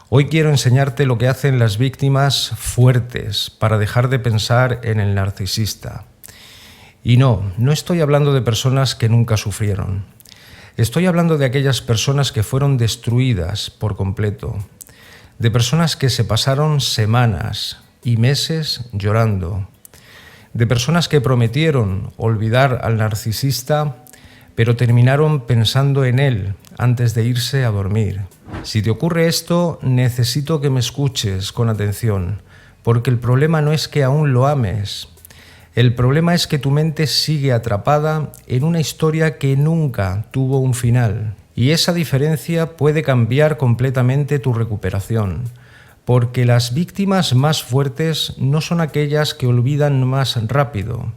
Hoy quiero enseñarte lo que hacen las víctimas fuertes para dejar de pensar en el narcisista. Y no estoy hablando de personas que nunca sufrieron. Estoy hablando de aquellas personas que fueron destruidas por completo, de personas que se pasaron semanas y meses llorando, de personas que prometieron olvidar al narcisista, pero terminaron pensando en él antes de irse a dormir. Si te ocurre esto, necesito que me escuches con atención, porque el problema no es que aún lo ames. El problema es que tu mente sigue atrapada en una historia que nunca tuvo un final. Y esa diferencia puede cambiar completamente tu recuperación, porque las víctimas más fuertes no son aquellas que olvidan más rápido,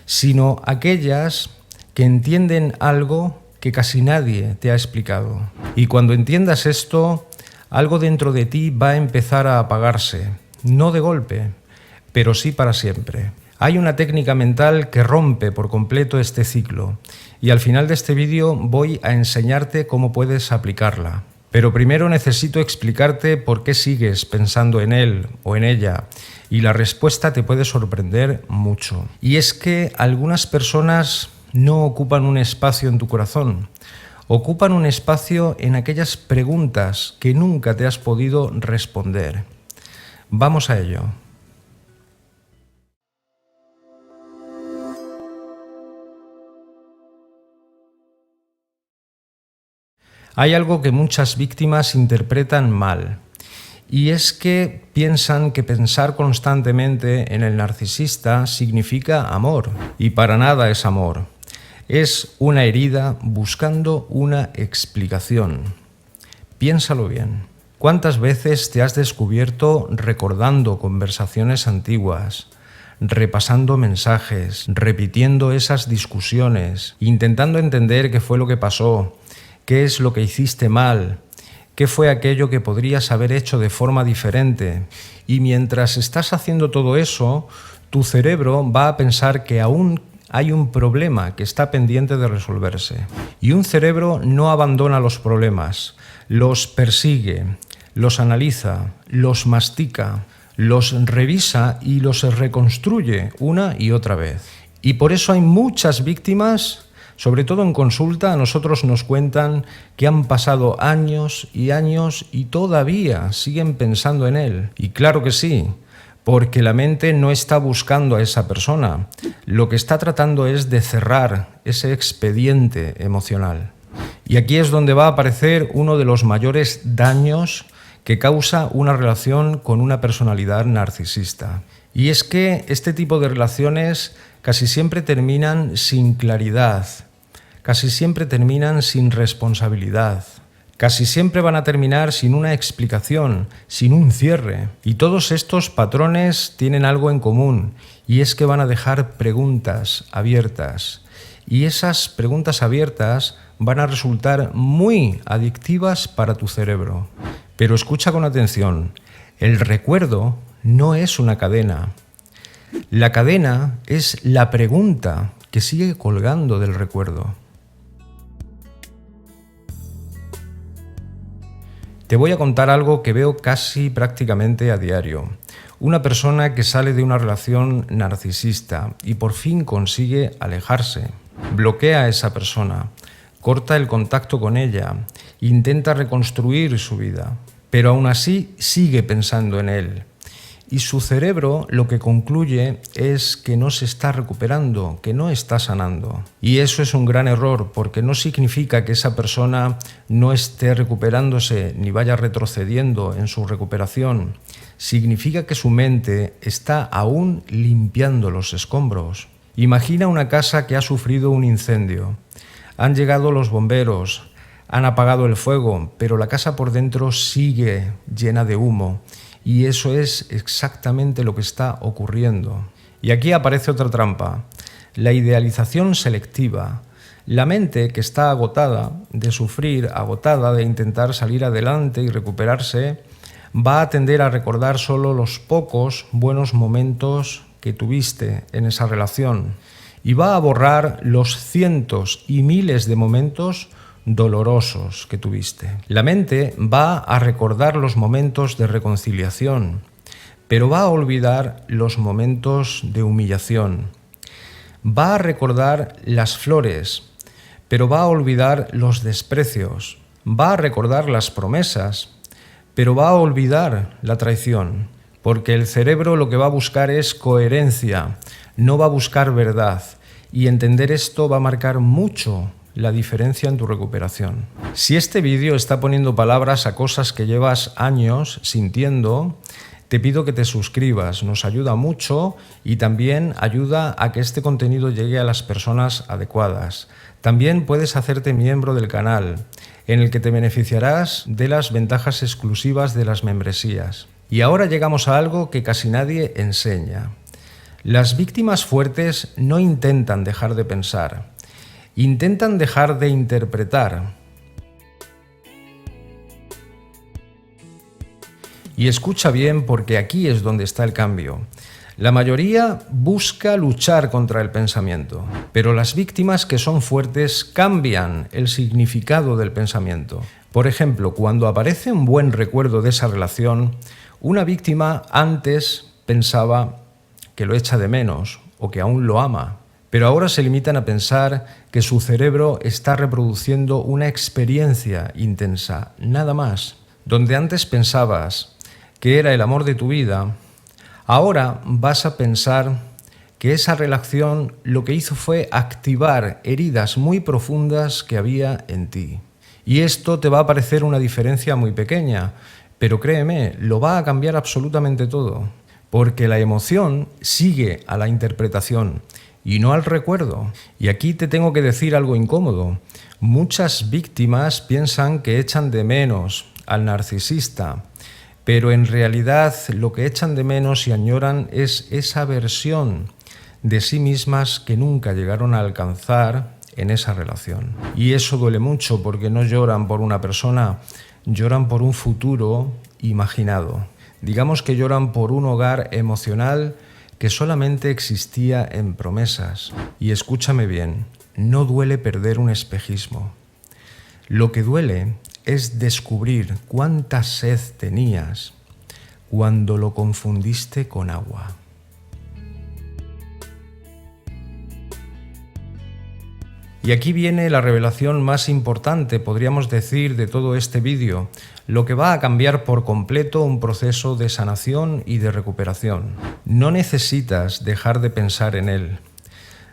sino aquellas que entienden algo que casi nadie te ha explicado. Y cuando entiendas esto, algo dentro de ti va a empezar a apagarse, no de golpe, pero sí para siempre. Hay una técnica mental que rompe por completo este ciclo, y al final de este vídeo voy a enseñarte cómo puedes aplicarla. Pero primero necesito explicarte por qué sigues pensando en él o en ella, y la respuesta te puede sorprender mucho. Y es que algunas personas no ocupan un espacio en tu corazón, ocupan un espacio en aquellas preguntas que nunca te has podido responder. Vamos a ello. Hay algo que muchas víctimas interpretan mal, y es que piensan que pensar constantemente en el narcisista significa amor, y para nada es amor. Es una herida buscando una explicación. Piénsalo bien. ¿Cuántas veces te has descubierto recordando conversaciones antiguas, repasando mensajes, repitiendo esas discusiones, intentando entender qué fue lo que pasó, qué es lo que hiciste mal, qué fue aquello que podrías haber hecho de forma diferente? Y mientras estás haciendo todo eso, tu cerebro va a pensar que aún hay un problema que está pendiente de resolverse. Y un cerebro no abandona los problemas, los persigue, los analiza, los mastica, los revisa y los reconstruye una y otra vez. Y por eso hay muchas víctimas, sobre todo en consulta, a nosotros nos cuentan que han pasado años y años y todavía siguen pensando en él. Y claro que sí, porque la mente no está buscando a esa persona, lo que está tratando es de cerrar ese expediente emocional. Y aquí es donde va a aparecer uno de los mayores daños que causa una relación con una personalidad narcisista. Y es que este tipo de relaciones casi siempre terminan sin claridad, casi siempre terminan sin responsabilidad. Casi siempre van a terminar sin una explicación, sin un cierre. Y todos estos patrones tienen algo en común, y es que van a dejar preguntas abiertas. Y esas preguntas abiertas van a resultar muy adictivas para tu cerebro. Pero escucha con atención, el recuerdo no es una cadena. La cadena es la pregunta que sigue colgando del recuerdo. Te voy a contar algo que veo casi prácticamente a diario. Una persona que sale de una relación narcisista y por fin consigue alejarse. Bloquea a esa persona, corta el contacto con ella, intenta reconstruir su vida, pero aún así sigue pensando en él. Y su cerebro lo que concluye es que no se está recuperando, que no está sanando. Y eso es un gran error, porque no significa que esa persona no esté recuperándose ni vaya retrocediendo en su recuperación. Significa que su mente está aún limpiando los escombros. Imagina una casa que ha sufrido un incendio. Han llegado los bomberos, han apagado el fuego, pero la casa por dentro sigue llena de humo. Y eso es exactamente lo que está ocurriendo. Y aquí aparece otra trampa, la idealización selectiva. La mente que está agotada de sufrir, agotada de intentar salir adelante y recuperarse, va a tender a recordar solo los pocos buenos momentos que tuviste en esa relación y va a borrar los cientos y miles de momentos dolorosos que tuviste. La mente va a recordar los momentos de reconciliación, pero va a olvidar los momentos de humillación. Va a recordar las flores, pero va a olvidar los desprecios. Va a recordar las promesas, pero va a olvidar la traición, porque el cerebro lo que va a buscar es coherencia, no va a buscar verdad, y entender esto va a marcar mucho la diferencia en tu recuperación. Si este vídeo está poniendo palabras a cosas que llevas años sintiendo, te pido que te suscribas, nos ayuda mucho y también ayuda a que este contenido llegue a las personas adecuadas. También puedes hacerte miembro del canal, en el que te beneficiarás de las ventajas exclusivas de las membresías. Y ahora llegamos a algo que casi nadie enseña. Las víctimas fuertes no intentan dejar de pensar, intentan dejar de interpretar. Y escucha bien porque aquí es donde está el cambio. La mayoría busca luchar contra el pensamiento, pero las víctimas que son fuertes cambian el significado del pensamiento. Por ejemplo, cuando aparece un buen recuerdo de esa relación, una víctima antes pensaba que lo echa de menos o que aún lo ama, pero ahora se limitan a pensar que su cerebro está reproduciendo una experiencia intensa, nada más. Donde antes pensabas que era el amor de tu vida, ahora vas a pensar que esa relación lo que hizo fue activar heridas muy profundas que había en ti. Y esto te va a parecer una diferencia muy pequeña, pero créeme, lo va a cambiar absolutamente todo, porque la emoción sigue a la interpretación y no al recuerdo. Y aquí te tengo que decir algo incómodo. Muchas víctimas piensan que echan de menos al narcisista, pero en realidad lo que echan de menos y añoran es esa versión de sí mismas que nunca llegaron a alcanzar en esa relación. Y eso duele mucho porque no lloran por una persona, lloran por un futuro imaginado. Digamos que lloran por un hogar emocional que solamente existía en promesas. Y escúchame bien, no duele perder un espejismo. Lo que duele es descubrir cuánta sed tenías cuando lo confundiste con agua. Y aquí viene la revelación más importante, podríamos decir, de todo este vídeo, lo que va a cambiar por completo un proceso de sanación y de recuperación. No necesitas dejar de pensar en él.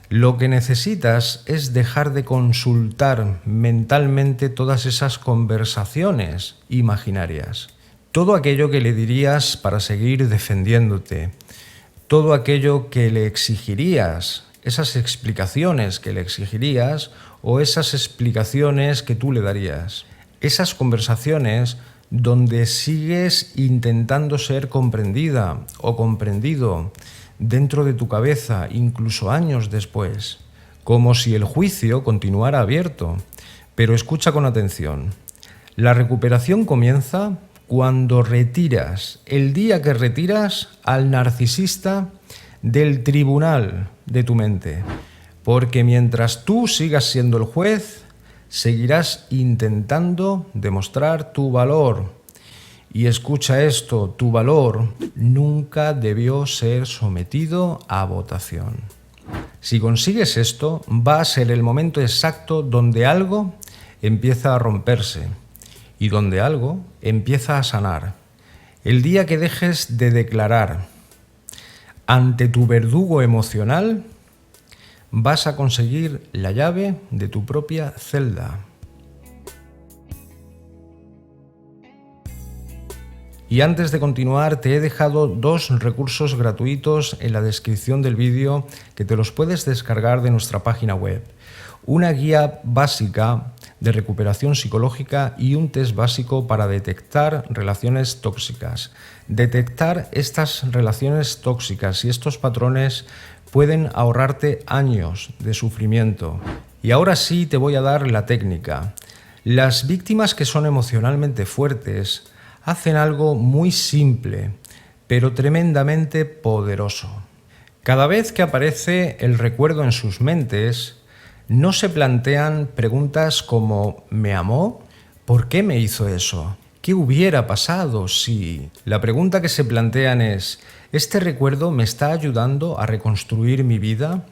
Lo que necesitas es dejar de consultar mentalmente todas esas conversaciones imaginarias. Todo aquello que le dirías para seguir defendiéndote. Todo aquello que le exigirías, esas explicaciones que le exigirías o esas explicaciones que tú le darías. Esas conversaciones donde sigues intentando ser comprendida o comprendido dentro de tu cabeza, incluso años después, como si el juicio continuara abierto. Pero escucha con atención. La recuperación comienza cuando retiras, el día que retiras al narcisista del tribunal de tu mente. Porque mientras tú sigas siendo el juez, seguirás intentando demostrar tu valor. Y escucha esto, tu valor nunca debió ser sometido a votación. Si consigues esto, va a ser el momento exacto donde algo empieza a romperse y donde algo empieza a sanar. El día que dejes de declarar ante tu verdugo emocional, vas a conseguir la llave de tu propia celda. Y antes de continuar, te he dejado 2 recursos gratuitos en la descripción del vídeo que te los puedes descargar de nuestra página web. Una guía básica de recuperación psicológica y un test básico para detectar relaciones tóxicas. Detectar estas relaciones tóxicas y estos patrones pueden ahorrarte años de sufrimiento. Y ahora sí te voy a dar la técnica. Las víctimas que son emocionalmente fuertes hacen algo muy simple, pero tremendamente poderoso. Cada vez que aparece el recuerdo en sus mentes, No se plantean preguntas como ¿me amó? ¿Por qué me hizo eso? ¿Qué hubiera pasado si? La pregunta que se plantean es ¿este recuerdo me está ayudando a reconstruir mi vida?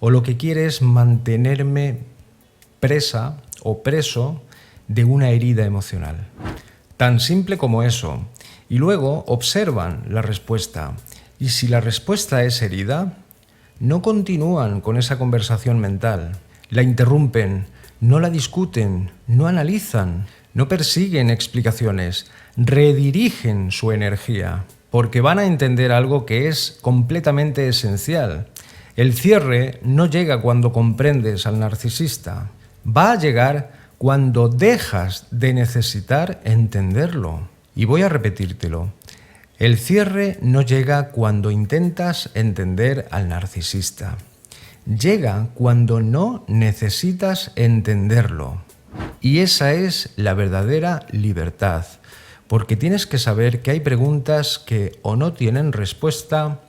¿O lo que quiere es mantenerme presa o preso de una herida emocional? Tan simple como eso. Y luego observan la respuesta. Y si la respuesta es herida, no continúan con esa conversación mental. La interrumpen, no la discuten, no analizan, no persiguen explicaciones, redirigen su energía, porque van a entender algo que es completamente esencial. El cierre no llega cuando comprendes al narcisista, va a llegar cuando dejas de necesitar entenderlo. Y voy a repetírtelo. El cierre no llega cuando intentas entender al narcisista. Llega cuando no necesitas entenderlo. Y esa es la verdadera libertad, porque tienes que saber que hay preguntas que o no tienen respuesta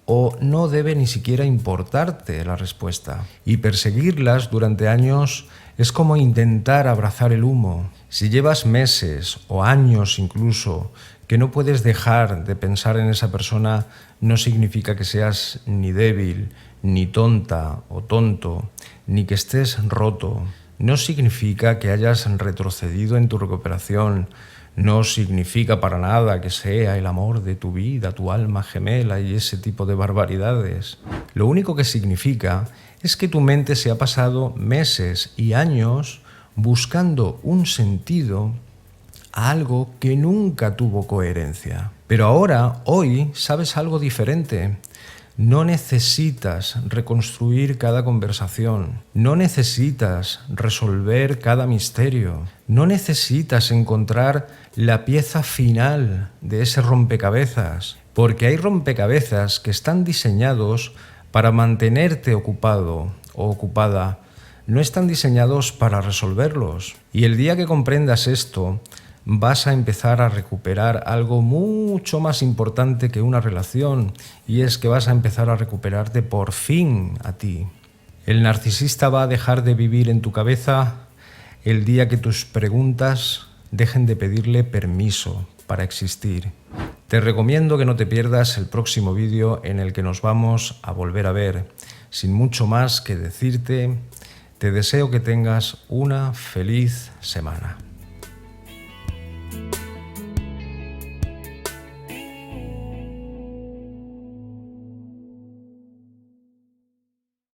o no debe ni siquiera importarte la respuesta. Y perseguirlas durante años es como intentar abrazar el humo. Si llevas meses o años incluso que no puedes dejar de pensar en esa persona, no significa que seas ni débil, ni tonta o tonto, ni que estés roto. No significa que hayas retrocedido en tu recuperación. No significa para nada que sea el amor de tu vida, tu alma gemela y ese tipo de barbaridades. Lo único que significa es que tu mente se ha pasado meses y años buscando un sentido a algo que nunca tuvo coherencia. Pero ahora, hoy, sabes algo diferente. No necesitas reconstruir cada conversación, no necesitas resolver cada misterio, no necesitas encontrar la pieza final de ese rompecabezas, porque hay rompecabezas que están diseñados para mantenerte ocupado o ocupada, no están diseñados para resolverlos. Y el día que comprendas esto, vas a empezar a recuperar algo mucho más importante que una relación, y es que vas a empezar a recuperarte por fin a ti. El narcisista va a dejar de vivir en tu cabeza el día que tus preguntas dejen de pedirle permiso para existir. Te recomiendo que no te pierdas el próximo vídeo en el que nos vamos a volver a ver. Sin mucho más que decirte, te deseo que tengas una feliz semana.